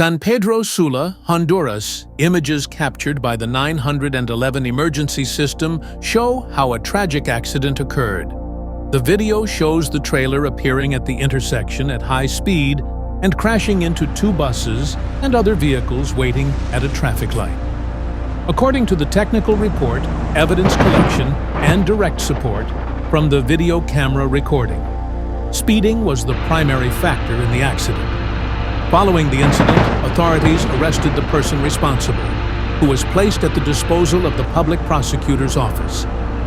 San Pedro Sula, Honduras, images captured by the 911 emergency system show how a tragic accident occurred. The video shows the trailer appearing at the intersection at high speed and crashing into two buses and other vehicles waiting at a traffic light. According to the technical report, evidence collection, and direct support from the video camera recording, speeding was the primary factor in the accident. Following the incident, authorities arrested the person responsible, who was placed at the disposal of the public prosecutor's office.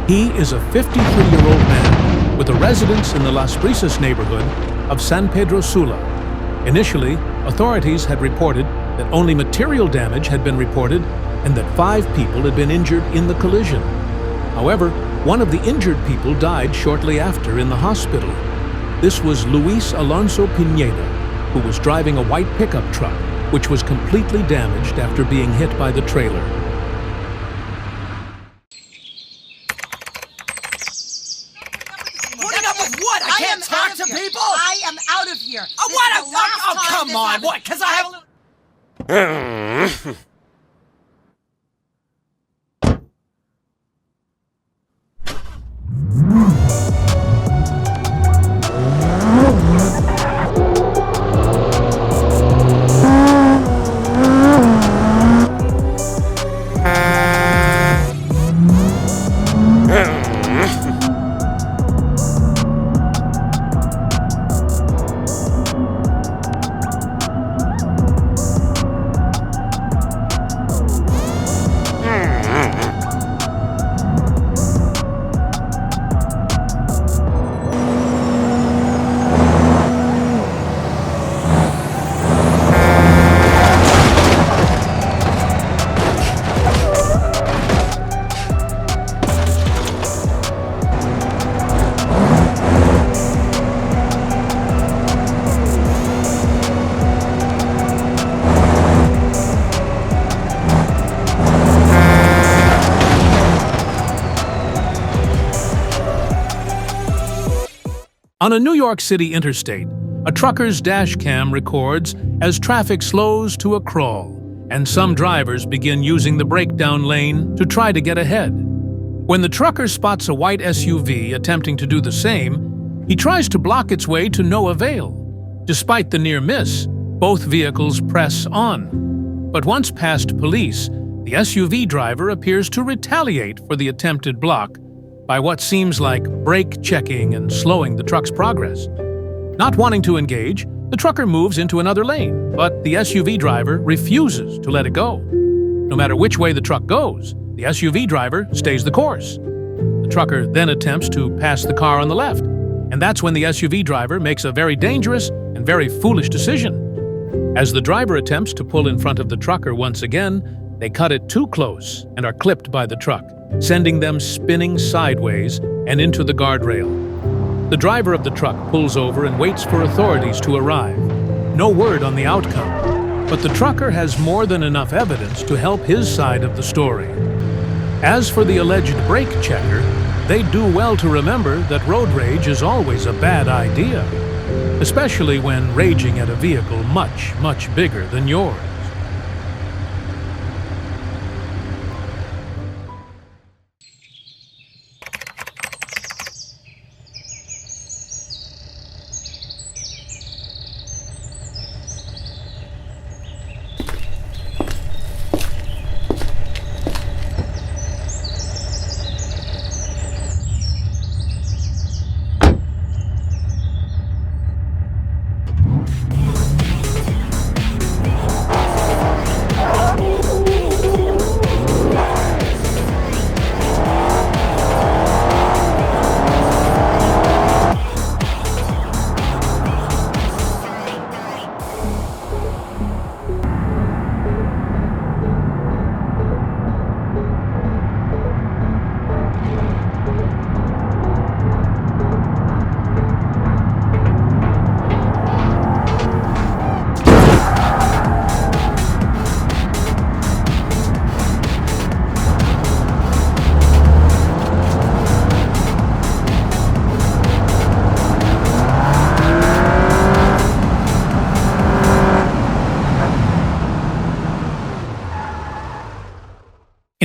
He is a 53-year-old man with a residence in the Las Brisas neighborhood of San Pedro Sula. Initially, authorities had reported that only material damage had been reported and that 5 people had been injured in the collision. However, one of the injured people died shortly after in the hospital. This was Luis Alonso Pineda, who was driving a white pickup truck, which was completely damaged after being hit by the trailer. Putting up with what? I can't talk to people? I am out of here. What? Oh, come on. What? Because I have a little... On a New York City interstate, a trucker's dash cam records as traffic slows to a crawl, and some drivers begin using the breakdown lane to try to get ahead. When the trucker spots a white SUV attempting to do the same, he tries to block its way to no avail. Despite the near miss, both vehicles press on. But once past police, the SUV driver appears to retaliate for the attempted block by what seems like brake checking and slowing the truck's progress. Not wanting to engage, the trucker moves into another lane, but the SUV driver refuses to let it go. No matter which way the truck goes, the SUV driver stays the course. The trucker then attempts to pass the car on the left, and that's when the SUV driver makes a very dangerous and very foolish decision. As the driver attempts to pull in front of the trucker once again, they cut it too close and are clipped by the truck, sending them spinning sideways and into the guardrail. The driver of the truck pulls over and waits for authorities to arrive. No word on the outcome, but the trucker has more than enough evidence to help his side of the story. As for the alleged brake checker, they do well to remember that road rage is always a bad idea, especially when raging at a vehicle much, much bigger than yours.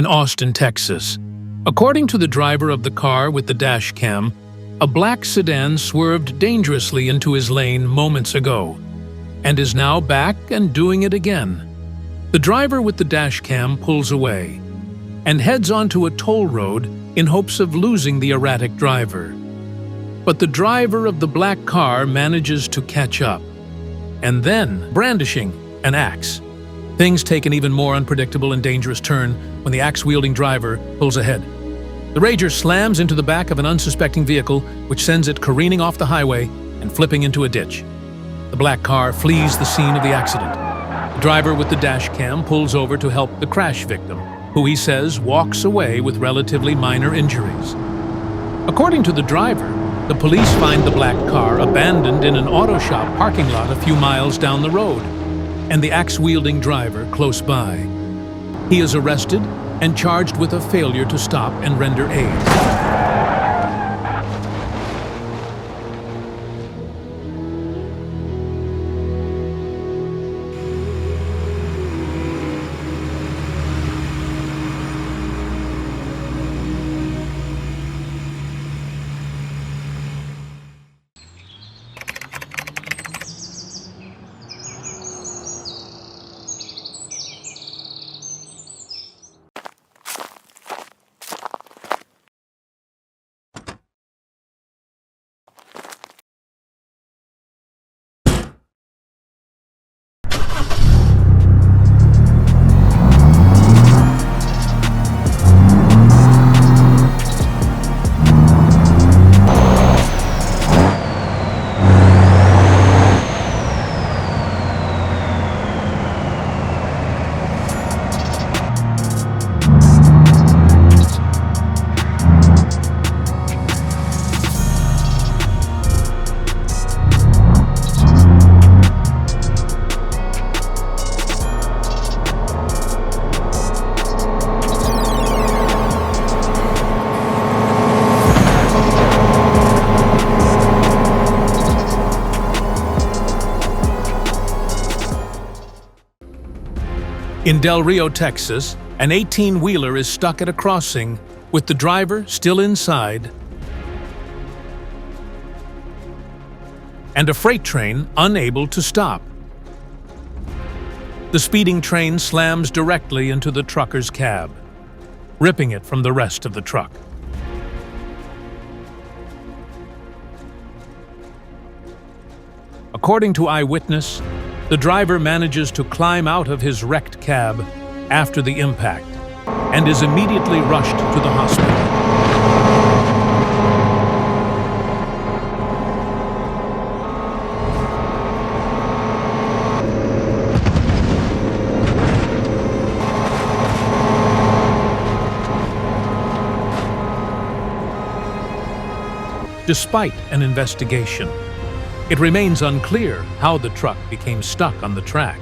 Austin, Texas. According to the driver of the car with the dash cam, a black sedan swerved dangerously into his lane moments ago and is now back and doing it again. The driver with the dash cam pulls away and heads onto a toll road in hopes of losing the erratic driver. But the driver of the black car manages to catch up, and then brandishing an axe. Things take an even more unpredictable and dangerous turn when the axe-wielding driver pulls ahead. The Rager slams into the back of an unsuspecting vehicle, which sends it careening off the highway and flipping into a ditch. The black car flees the scene of the accident. The driver with the dash cam pulls over to help the crash victim, who he says walks away with relatively minor injuries. According to the driver, the police find the black car abandoned in an auto shop parking lot a few miles down the road, and the axe-wielding driver close by. He is arrested and charged with a failure to stop and render aid. In Del Rio, Texas, an 18-wheeler is stuck at a crossing with the driver still inside and a freight train unable to stop. The speeding train slams directly into the trucker's cab, ripping it from the rest of the truck. According to eyewitness, the driver manages to climb out of his wrecked cab after the impact and is immediately rushed to the hospital. Despite an investigation, it remains unclear how the truck became stuck on the track.